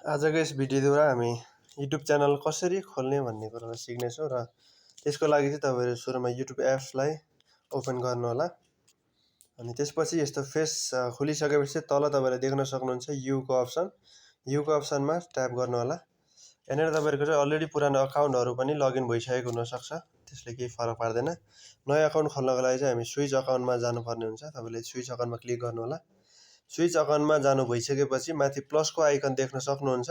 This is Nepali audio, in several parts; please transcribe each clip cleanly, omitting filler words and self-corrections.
आजको यस भिडियोद्वारा हामी युट्युब च्यानल कसरी खोल्ने भन्ने कुरालाई सिक्नेछौँ र त्यसको लागि चाहिँ तपाईँहरू सुरुमा युट्युब एप्सलाई ओपन गर्नुहोला। अनि त्यसपछि यस्तो फेस खोलिसकेपछि तल तपाईँले देख्न सक्नुहुन्छ युको अप्सनमा ट्याप गर्नुहोला। यहाँनिर तपाईँहरूको चाहिँ अलरेडी पुरानो अकाउन्टहरू पनि लगइन भइसकेको हुनसक्छ, त्यसले केही फरक पार्दैन। नयाँ अकाउन्ट खोल्नको लागि चाहिँ हामी स्विच अकाउन्टमा जानुपर्ने हुन्छ। तपाईँले स्विच अकाउन्टमा क्लिक गर्नुहोला। स्विच अकाउन्टमा जानु भइसकेपछि माथि प्लसको आइकन देख्न सक्नुहुन्छ।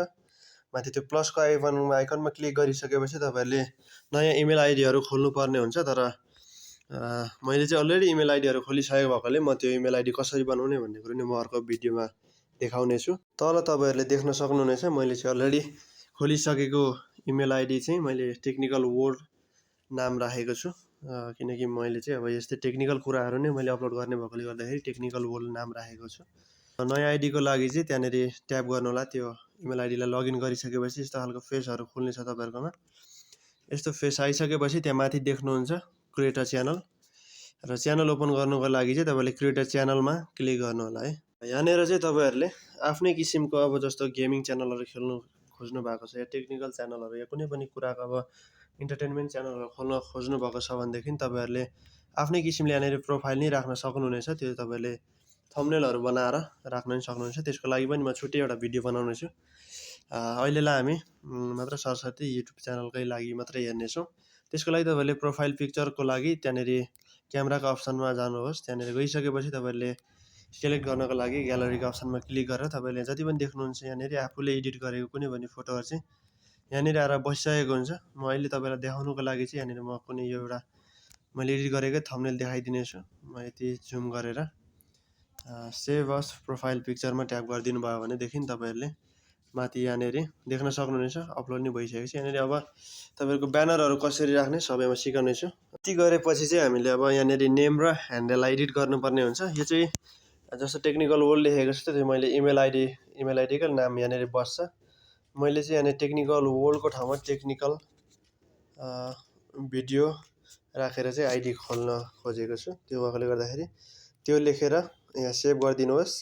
माथि त्यो प्लसको आइकनमा क्लिक गरिसकेपछि तपाईँहरूले नयाँ इमेल आइडीहरू खोल्नुपर्ने हुन्छ। तर मैले चाहिँ अलरेडी इमेल आइडीहरू खोलिसकेको भएकोले म त्यो इमेल आइडी कसरी बनाउने भन्ने कुरो नि म अर्को भिडियोमा देखाउनेछु। तल तपाईँहरूले देख्न सक्नुहुनेछ मैले चाहिँ अलरेडी खोलिसकेको इमेल आइडी चाहिँ मैले टेक्निकल वर्ल्ड नाम राखेको छु, किनकि मैले चाहिँ अब यस्तै टेक्निकल कुराहरू नै मैले अपलोड गर्ने भएकोले गर्दाखेरि टेक्निकल वर्ल्ड नाम राखेको छु। नयाँ आइडीको लागि चाहिँ त्यहाँनिर ट्याप गर्नु होला। त्यो इमेल आइडीलाई लगइन गरिसकेपछि यस्तो खालको फेसहरू खुल्नेछ तपाईँहरूकोमा। यस्तो फेस आइसकेपछि त्यहाँ माथि देख्नुहुन्छ क्रिएट अ च्यानल र च्यानल ओपन गर्नुको लागि चाहिँ तपाईँले क्रिएट अ च्यानलमा क्लिक गर्नु होला है। यहाँनिर चाहिँ तपाईँहरूले आफ्नै किसिमको अब जस्तो गेमिङ च्यानलहरू खेल्नु खोज्नु भएको छ या टेक्निकल च्यानलहरू या कुनै पनि कुराको अब इन्टरटेनमेन्ट च्यानलहरू खोल्न खोज्नु भएको छ भनेदेखि तपाईँहरूले आफ्नै किसिमले यहाँनिर प्रोफाइल नै राख्न सक्नुहुनेछ। त्यो तपाईँले थम्बनेलहरू बनाएर राख्न पनि सक्नुहुन्छ। त्यसको लागि पनि म छुट्टै एउटा भिडियो बनाउने छु। अहिलेलाई हामी मात्र सरसर्ती युट्युब च्यानलकै लागि मात्रै हेर्नेछौँ। त्यसको लागि तपाईँले प्रोफाइल पिक्चरको लागि त्यहाँनिर क्यामेराको अप्सनमा जानुहोस्। त्यहाँनिर गइसकेपछि तपाईँले सेलेक्ट गर्नको लागि ग्यालरीको अप्सनमा क्लिक गरेर तपाईँले जति पनि देख्नुहुन्छ यहाँनिर आफूले एडिट गरेको कुनै पनि फोटोहरू चाहिँ यहाँनिर आएर बसिसकेको हुन्छ। म अहिले तपाईँलाई देखाउनुको लागि चाहिँ यहाँनिर म कुनै एउटा मैले एडिट गरेकै थम्बनेल देखाइदिनेछु। म यति जुम गरेर सेभ अस प्रोफाइल पिक्चरमा ट्याप गरिदिनु भयो भनेदेखि तपाईँहरूले माथि यहाँनिर देख्न सक्नुहुनेछ अपलोड नै भइसकेको छ। यहाँनिर अब तपाईँहरूको ब्यानरहरू कसरी राख्ने सबैमा सिकाउनेछु। यति गरेपछि चाहिँ हामीले अब यहाँनिर नेम र ह्यान्डललाई एडिट गर्नुपर्ने हुन्छ। यो चाहिँ जस्तो टेक्निकल वर्ल्ड लेखेको छ त्यो मैले इमेल आइडीको नाम यहाँनिर बस्छ। मैले चाहिँ यहाँनिर टेक्निकल वर्ल्डको ठाउँमा टेक्निकल भिडियो राखेर चाहिँ आइडी खोल्न खोजेको छु। त्यो भएकोले गर्दाखेरि त्यो लेखेर यहाँ सेभ गरिदिनुहोस्।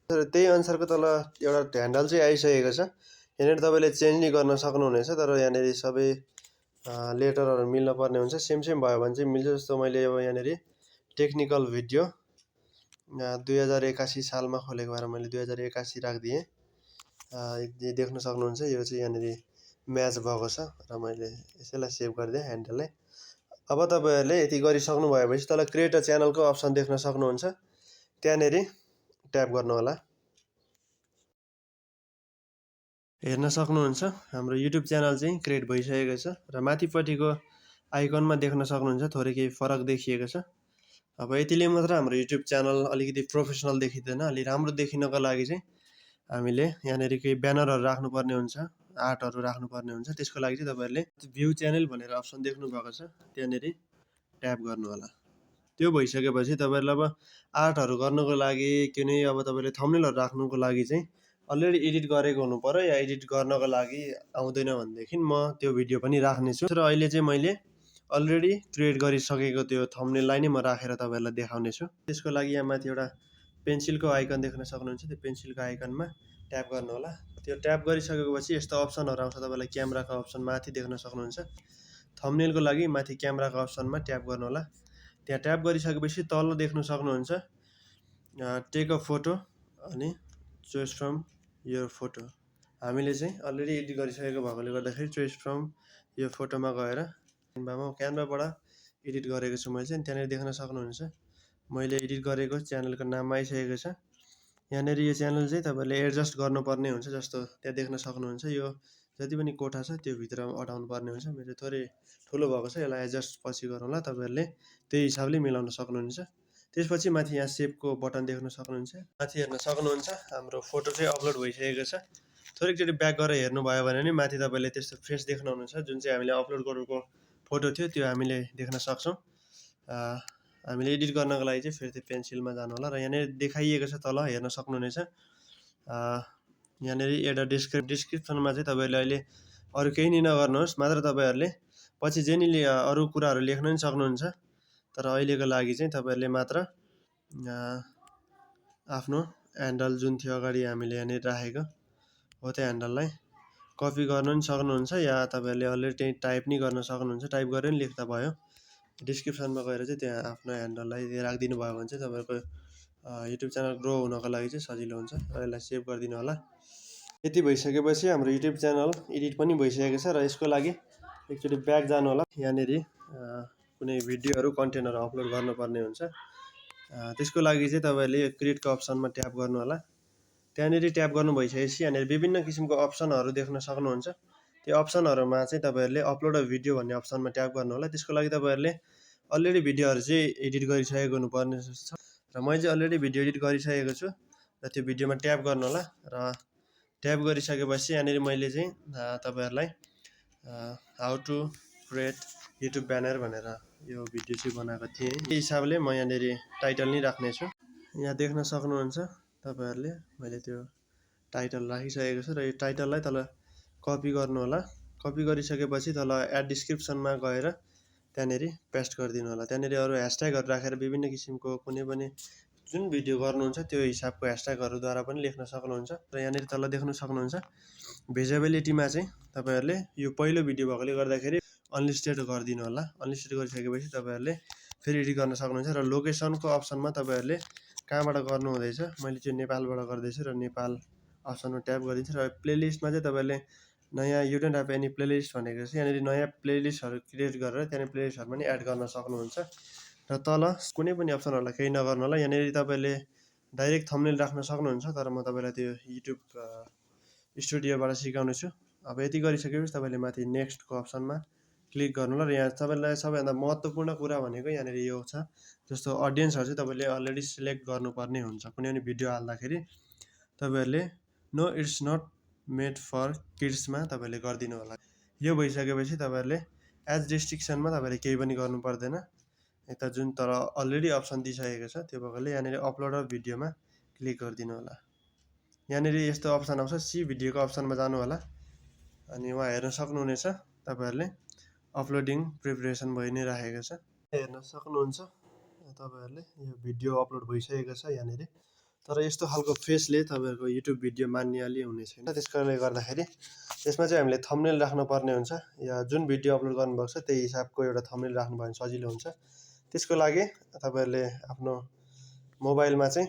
तर त्यही अनुसारको तल एउटा ह्यान्डल चाहिँ आइसकेको छ। यहाँनिर तपाईँले चेन्ज नै गर्न सक्नुहुनेछ। तर यहाँनिर सबै लेटरहरू मिल्न पर्ने हुन्छ। सेम भयो भने चाहिँ मिल्छ। जस्तो मैले अब यहाँनिर टेक्निकल भिडियो 2081 सालमा खोलेको भएर मैले 2081 राखिदिएँ। देख्न सक्नुहुन्छ यो चाहिँ यहाँनिर म्याच भएको छ र मैले यसैलाई सेभ गरिदिएँ ह्यान्डललाई। अब तपाईँहरूले यति गरिसक्नु भएपछि तल क्रिएट अ च्यानलको अप्सन देख्न सक्नुहुन्छ। त्यहाँनिर ट्याप गर्नुहोला। हेर्न सक्नुहुन्छ हाम्रो युट्युब च्यानल चाहिँ क्रिएट भइसकेको छ र माथिपट्टिको आइकनमा देख्न सक्नुहुन्छ थोरै केही फरक देखिएको छ। अब यतिले मात्र हाम्रो युट्युब च्यानल अलिकति प्रोफेसनल देखिँदैन। अलि राम्रो देखिनको लागि चाहिँ हामीले यहाँनिर केही ब्यानरहरू राख्नुपर्ने हुन्छ, आर्टहरू राख्नुपर्ने हुन्छ। त्यसको लागि चाहिँ तपाईँहरूले भ्यू च्यानल भनेर अप्सन देख्नु भएको छ, त्यहाँनिर ट्याप गर्नु होला। त्यो भइसकेपछि तपाईँहरूले अब आर्टहरू गर्नुको लागि कुनै अब तपाईँले थम्बनेलहरू राख्नुको लागि चाहिँ अलरेडी एडिट गरेको हुनु पर्यो या एडिट गर्नको लागि आउँदैन भनेदेखि म त्यो भिडियो पनि राख्नेछु। र अहिले चाहिँ मैले अलरेडी क्रिएट गरिसकेको त्यो थम्बनेललाई नै म राखेर तपाईँहरूलाई देखाउने छु। त्यसको लागि यहाँ माथि एउटा पेन्सिलको आइकन देख्न सक्नुहुन्छ। त्यो पेन्सिलको आइकनमा ट्याप गर्नु होला। त्यो ट्याप गरिसकेपछि यस्तो अप्सनहरू आउँछ। तपाईँलाई क्यामेराको अप्सन माथि देख्न सक्नुहुन्छ। थम्बनेलको लागि माथि क्यामेराको अप्सनमा ट्याप गर्नु होला। त्यहाँ ट्याप गरिसकेपछि तल देख्न सक्नुहुन्छ टेक अ फोटो अनि चोइस फ्रम यो फोटो। हामीले चाहिँ अलरेडी एडिट गरिसकेको भएकोले गर्दाखेरि चोइस फ्रम यो फोटोमा गएर क्यानभाबाट एडिट गरेको छु मैले चाहिँ। त्यहाँनिर देख्न सक्नुहुन्छ मैले एडिट गरेको च्यानलको नाम आइसकेको छ। यहाँनिर यो च्यानल चाहिँ तपाईँले एडजस्ट गर्नुपर्ने हुन्छ। जस्तो त्यहाँ देख्न सक्नुहुन्छ यो जति पनि कोठा छ त्यो भित्र अटाउनु पर्ने हुन्छ। मेरो थोरै ठुलो भएको छ, यसलाई एडजस्ट पछि गरौँला। तपाईँहरूले त्यही हिसाबले मिलाउन सक्नुहुन्छ। त्यसपछि माथि यहाँ सेभको बटन देख्न सक्नुहुन्छ। माथि हेर्न सक्नुहुन्छ हाम्रो फोटो चाहिँ अपलोड भइसकेको छ। थोरैचोटि ब्याक गरेर हेर्नुभयो भने नि माथि तपाईँले त्यस्तो फेस देख्नुहुनेछ। जुन चाहिँ हामीले अपलोड गरेको फोटो थियो त्यो हामीले देख्न सक्छौँ। हामीले एडिट गर्नको लागि चाहिँ फेरि त्यो पेन्सिलमा जानु होला र यहाँनिर देखाइएको छ तल हेर्न सक्नुहुनेछ। यहाँनिर एउटा डिस्क्रिप्सनमा चाहिँ तपाईँहरूले अहिले अरू केही नै नगर्नुहोस्, मात्र तपाईँहरूले पछि जेनीले अरू कुराहरू लेख्न पनि सक्नुहुन्छ। तर अहिलेको लागि चाहिँ तपाईँहरूले मात्र आफ्नो ह्यान्डल जुन थियो अगाडि हामीले यहाँनिर राखेको हो त्यो ह्यान्डललाई कपी गर्न पनि सक्नुहुन्छ या तपाईँहरूले अलरेडी त्यहीँ टाइप नि गर्न सक्नुहुन्छ। टाइप गरेर नि लेख्दा भयो। डिस्क्रिप्सनमा गएर चाहिँ त्यहाँ आफ्नो ह्यान्डललाई राखिदिनु भयो भने चाहिँ तपाईँको युट्युब च्यानल ग्रो हुनको लागि चाहिँ सजिलो हुन्छ र यसलाई सेभ गरिदिनु होला। यति भइसकेपछि हाम्रो युट्युब च्यानल एडिट पनि भइसकेको छ र यसको लागि एकचोटि ब्याक जानु होला। यहाँनिर कुनै भिडियोहरू कन्टेन्टहरू अपलोड गर्नुपर्ने हुन्छ। त्यसको लागि चाहिँ तपाईँहरूले यो क्रिएटको अप्सनमा ट्याप गर्नु होला। त्यहाँनिर ट्याप गर्नु भइसकेपछि यहाँनिर विभिन्न किसिमको अप्सनहरू देख्न सक्नुहुन्छ। त्यो अप्सनहरूमा चाहिँ तपाईँहरूले अपलोड अ भिडियो भन्ने अप्सनमा ट्याप गर्नु होला। त्यसको लागि तपाईँहरूले अलरेडी भिडियोहरू चाहिँ एडिट गरिसकेको हुनुपर्ने छ र मैले चाहिँ अलरेडी भिडियो एडिट गरिसकेको छु र त्यो भिडियोमा ट्याप गर्नु होला। र ट्याप गरिसकेपछि यहाँनिर मैले चाहिँ तपाईँहरूलाई how to create YouTube banner भनेर यो भिडियो चाहिँ बनाएको थिएँ। यही हिसाबले म यहाँनिर टाइटल नै राख्नेछु। यहाँ देख्न सक्नुहुन्छ तपाईँहरूले मैले त्यो टाइटल राखिसकेको छु र यो टाइटललाई तल कपी गर्नु होला। कपी गरिसकेपछि तल एड डिस्क्रिप्सनमा गएर त्यहाँनिर पेस्ट गरिदिनु होला। त्यहाँनिर अरू ह्यासट्यागहरू राखेर विभिन्न किसिमको कुनै पनि जुन भिडियो गर्नुहुन्छ त्यो हिसाबको ह्यासट्यागहरूद्वारा पनि लेख्न सक्नुहुन्छ। र यहाँनिर तल देख्न सक्नुहुन्छ भिजिबिलिटीमा चाहिँ तपाईँहरूले यो पहिलो भिडियो भएकोले गर्दाखेरि अनलिस्टेड गरिदिनु होला। अनलिस्टेड गरिसकेपछि तपाईँहरूले फेरि एडिट गर्न सक्नुहुन्छ। र लोकेसनको अप्सनमा तपाईँहरूले कहाँबाट गर्नु हुँदैछ, मैले चाहिँ नेपालबाट गर्दैछु र नेपाल अप्सनमा ट्याप गरिदिन्छु। र प्लेलिस्टमा चाहिँ तपाईँहरूले नयाँ you don't have any playlist भनेको चाहिँ यहाँनिर नयाँ प्लेलिस्टहरू क्रिएट गरेर त्यहाँनिर प्लेलिस्टहरू पनि एड गर्न सक्नुहुन्छ। र तल कुनै पनि अप्सनहरूलाई केही नगर्नु होला। यहाँनिर तपाईँले डाइरेक्ट थम्बनेल राख्न सक्नुहुन्छ, तर म तपाईँलाई त्यो युट्युब स्टुडियोबाट सिकाउने छु। अब यति गरिसकेपछि तपाईँले माथि नेक्स्टको अप्सनमा क्लिक गर्नु होला। र यहाँ तपाईँलाई सबैभन्दा महत्त्वपूर्ण कुरा भनेको यहाँनिर यो छ, जस्तो अडियन्सहरू चाहिँ तपाईँले अलरेडी सिलेक्ट गर्नुपर्ने हुन्छ। कुनै पनि भिडियो हाल्दाखेरि तपाईँहरूले no it's not made for किड्समा तपाईँले गरिदिनु होला। यो भइसकेपछि तपाईँहरूले एज रेस्ट्रिक्सनमा तपाईँले केही पनि गर्नु पर्दैन। यता जुन तर अलरेडी अप्सन दिइसकेको छ त्यो भएकोले यहाँनिर अपलोड अफ भिडियोमा क्लिक गरिदिनु होला। यहाँनिर यस्तो अप्सन आउँछ, सी भिडियोको अप्सनमा जानु होला। अनि उहाँ हेर्न सक्नुहुनेछ तपाईँहरूले अपलोडिङ प्रिपरेसन भइ नै राखेको छ, हेर्न सक्नुहुन्छ तपाईँहरूले। यो भिडियो अपलोड भइसकेको छ यहाँनिर। तर यस्तो खालको फेसले तपाईँहरूको युट्युब भिडियो मान्यली हुने छैन। त्यसकारणले गर्दाखेरि यसमा चाहिँ हामीले थम्बनेल राख्नुपर्ने हुन्छ, या जुन भिडियो अपलोड गर्नुभएको छ त्यही हिसाबको एउटा थम्बनेल राख्नुभयो भने सजिलो हुन्छ। त्यसको लागि तपाईँहरूले आफ्नो मोबाइलमा चाहिँ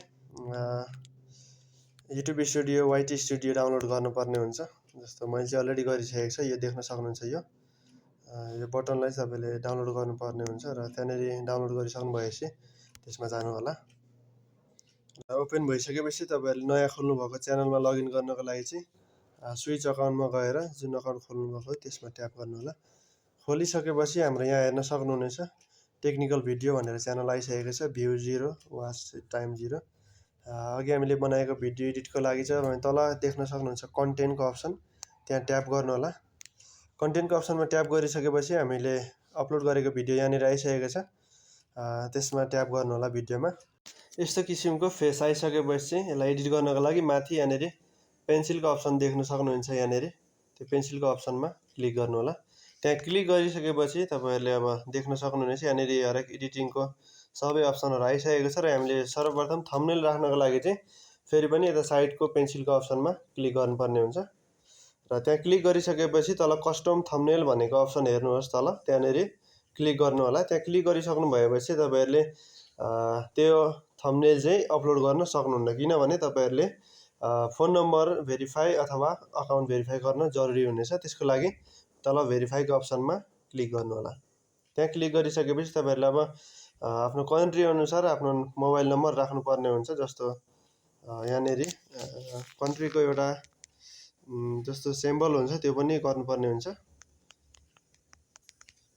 युट्युब स्टुडियो वाइटी स्टुडियो डाउनलोड गर्नुपर्ने हुन्छ। जस्तो मैले चाहिँ अलरेडी गरिसकेको छ, यो देख्न सक्नुहुन्छ। यो बटनलाई तपाईँले डाउनलोड गर्नुपर्ने हुन्छ र त्यहाँनिर डाउनलोड गरिसक्नु भएपछि त्यसमा जानु होला। ओपन भइसकेपछि तपाईँहरूले नयाँ खोल्नुभएको च्यानलमा लगइन गर्नको लागि चाहिँ स्विच अकाउन्टमा गएर जुन अकाउन्ट खोल्नुभएको त्यसमा ट्याप गर्नु होला। खोलिसकेपछि हाम्रो यहाँ हेर्न सक्नुहुनेछ टेक्निकल भिडियो भनेर च्यानल आइसकेको छ, भ्यू 0 वाच टाइम 0। अघि हामीले बनाएको भिडियो एडिटको लागि चाहिँ तल देख्न सक्नुहुन्छ कन्टेन्टको अप्सन, त्यहाँ ट्याप गर्नु होला। कन्टेन्टको अप्सनमा ट्याप गरिसकेपछि हामीले अपलोड गरेको भिडियो यहाँनिर आइसकेको छ, त्यसमा ट्याप गर्नु होला भिडियोमा। यस्तो किसिमको फेस आइसकेपछि चाहिँ यसलाई एडिट गर्नको लागि माथि यहाँनिर पेन्सिलको अप्सन देख्न सक्नुहुन्छ। यहाँनिर त्यो पेन्सिलको अप्सनमा क्लिक गर्नु होला। त्यहाँ क्लिक गरिसकेपछि तपाईँहरूले अब देख्न सक्नुहुनेछ यहाँनिर हरेक एडिटिङको सबै अप्सनहरू आइसकेको छ। र हामीले सर्वप्रथम थम्बनेल राख्नको लागि चाहिँ फेरि पनि यता साइडको पेन्सिलको अप्सनमा क्लिक गर्नुपर्ने हुन्छ। र त्यहाँ क्लिक गरिसकेपछि तल कस्टम थम्बनेल भनेको अप्सन हेर्नुहोस् तल, त्यहाँनिर क्लिक गर्नु होला। त्यहाँ क्लिक गरिसक्नु भएपछि तपाईँहरूले त्यो थम्बनेल चाहिँ अपलोड गर्न सक्नुहुन्न, किनभने तपाईँहरूले फोन नम्बर भेरिफाई अथवा अकाउन्ट भेरिफाई गर्न जरुरी हुनेछ। त्यसको लागि तल भेरिफाईको अप्सनमा क्लिक गर्नु होला। त्यहाँ क्लिक गरिसकेपछि तपाईँहरूले अब आफ्नो कन्ट्री अनुसार आफ्नो मोबाइल नम्बर राख्नुपर्ने हुन्छ। जस्तो यहाँनिर कन्ट्रीको एउटा जस्तो सिम्बल हुन्छ त्यो पनि गर्नुपर्ने हुन्छ।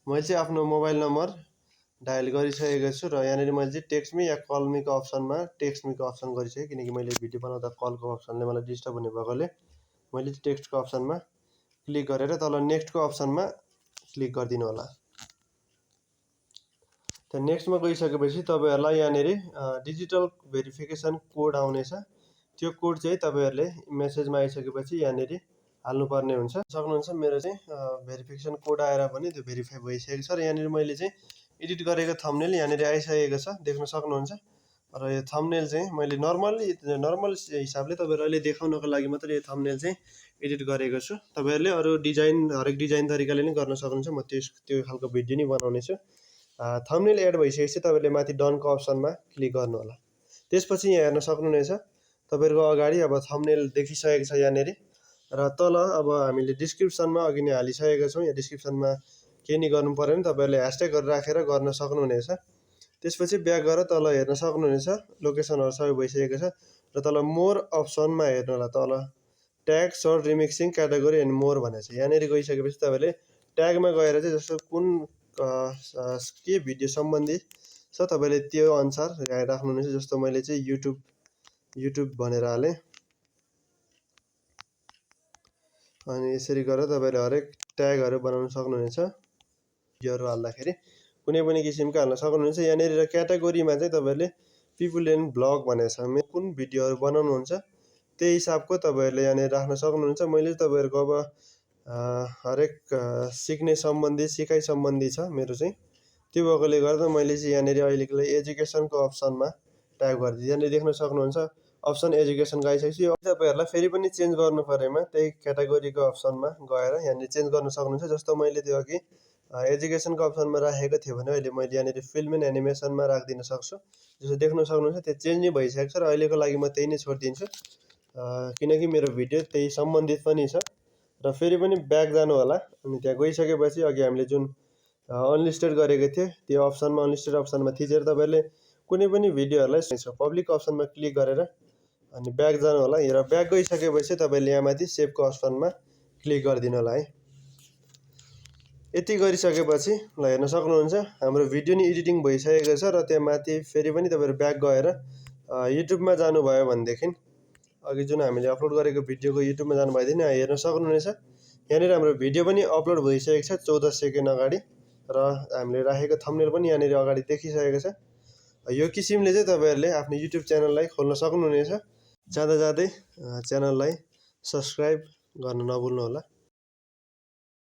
मैले चाहिँ आफ्नो मोबाइल नम्बर डायल गरिसकेको छु र यहाँनिर मैले चाहिँ टेक्स्ट मी या कल मीको अप्सनमा टेक्स्ट मीको अप्सन गरिसकेँ, किनकि मैले भिडियो बनाउँदा कलको अप्सनले मलाई डिस्टर्ब हुने भएकोले मैले टेक्स्टको अप्सनमा क्लिक गरेर तल नेक्स्टको अप्सनमा क्लिक गरिदिनु होला। त्यहाँ नेक्स्टमा गइसकेपछि तपाईँहरूलाई यहाँनिर डिजिटल भेरिफिकेसन कोड आउनेछ। त्यो कोड चाहिँ तपाईँहरूले मेसेजमा आइसकेपछि यहाँनिर हाल्नुपर्ने हुन्छ। सक्नुहुन्छ मेरो चाहिँ भेरिफिकेसन कोड आएर पनि त्यो भेरिफाई भइसकेको छ। र यहाँनिर मैले चाहिँ एडिट गरेको थम्बनेल यहाँनिर आइसकेको छ, देख्न सक्नुहुन्छ। र यो थम्बनेल चाहिँ मैले नर्मल हिसाबले तपाईँहरू अहिले देखाउनको लागि मात्रै यो थम्बनेल चाहिँ एडिट गरेको छु। तपाईँहरूले अरू डिजाइन हरेक डिजाइन तरिकाले नै गर्न सक्नुहुन्छ। म त्यो खालको भिडियो नै बनाउने छु। थम्बनेल एड भइसकेपछि तपाईँहरूले माथि डनको अप्सनमा क्लिक गर्नु होला। त्यसपछि यहाँ हेर्न सक्नुहुनेछ तपाईँहरूको अगाडि अब थम्बनेल देखिसकेको छ यहाँनिर। र तल अब हामीले डिस्क्रिप्सनमा अघि नै हालिसकेका छौँ। यहाँ डिस्क्रिप्सनमा केही नि गर्नु परेन, तपाईँहरूले ह्यासट्यागहरू राखेर गर्न सक्नुहुनेछ। त्यसपछि ब्याक गरेर तल हेर्न सक्नुहुनेछ लोकेसनहरू सबै भइसकेको छ। र तल मोर अप्सनमा हेर्नु होला, तल tag short remixing category and more भनेको छ। यहाँनिर गइसकेपछि तपाईँहरूले ट्यागमा गएर चाहिँ जस्तो कुन के भिडियो सम्बन्धी छ तपाईँले त्यो अनुसार राख्नुहुनेछ। जस्तो मैले चाहिँ युट्युब भनेर हालेँ। अनि यसरी गरेर तपाईँले हरेक ट्यागहरू बनाउन सक्नुहुनेछ। भिडियोहरू हाल्दाखेरि कुनै पनि किसिमको हाल्न सक्नुहुनेछ। यहाँनिर क्याटेगोरीमा चाहिँ तपाईँहरूले पिपुल एन्ड ब्लग भनेको छ। कुन भिडियोहरू बनाउनुहुन्छ त्यही हिसाबको तपाईँहरूले यहाँनिर राख्न सक्नुहुन्छ। मैले तपाईँहरूको अब हरेक सिक्ने सम्बन्धी सिकाइ सम्बन्धी छ मेरो चाहिँ, त्यो भएकोले गर्दा मैले चाहिँ यहाँनिर अहिलेको लागि एजुकेसनको अप्सनमा ट्याग गरिदिएँ। यहाँनिर देख्न सक्नुहुन्छ अप्सन एजुकेसनको आइसकेपछि तपाईँहरूलाई फेरि पनि चेन्ज गर्नु परेमा त्यही क्याटेगोरीको अप्सनमा गएर यहाँनिर चेन्ज गर्न सक्नुहुन्छ। जस्तो मैले त्यो अघि एजुकेसनको अप्सनमा राखेको थियो भने अहिले मैले यहाँनिर फिल्म एन्ड एनिमेसनमा राखिदिन सक्छु। जस्तो देख्न सक्नुहुन्छ त्यो चेन्ज नै भइसकेको छ। र अहिलेको लागि म त्यही नै छोडिदिन्छु किनकि मेरो भिडियो त्यही सम्बन्धित पनि छ। र फेरि पनि ब्याक जानु होला। अनि त्यहाँ गइसकेपछि अघि हामीले जुन अनलिस्टेड गरेको थियो त्यो अप्सनमा अनलिस्टेड अप्सनमा थिचेर तपाईँहरूले कुनै पनि भिडियोहरूलाई पब्लिक अप्सनमा क्लिक गरेर अनि ब्याक जानु होला। र ब्याक गइसकेपछि तपाईँले यहाँ माथि सेभको अप्सनमा क्लिक गरिदिनु होला है। यति गरिसकेपछि ल हेर्न सक्नुहुन्छ हाम्रो भिडियो नि एडिटिङ भइसकेको छ। र त्यहाँ माथि फेरि पनि तपाईँहरू ब्याक गएर युट्युबमा जानुभयो भनेदेखि अघि जुन हामीले अपलोड गरेको भिडियोको युट्युबमा जानुभएदेखि हेर्न सक्नुहुनेछ यहाँनिर हाम्रो भिडियो पनि अपलोड भइसकेको छ 14 सेकेन्ड अगाडि। र हामीले राखेको थम्बनेल पनि यहाँनिर अगाडि देखिसकेको छ। यो किसिमले चाहिँ तपाईँहरूले आफ्नो युट्युब च्यानललाई खोल्न सक्नुहुनेछ। जाँदा जाँदै च्यानललाई सब्सक्राइब गर्न नभुल्नु होला।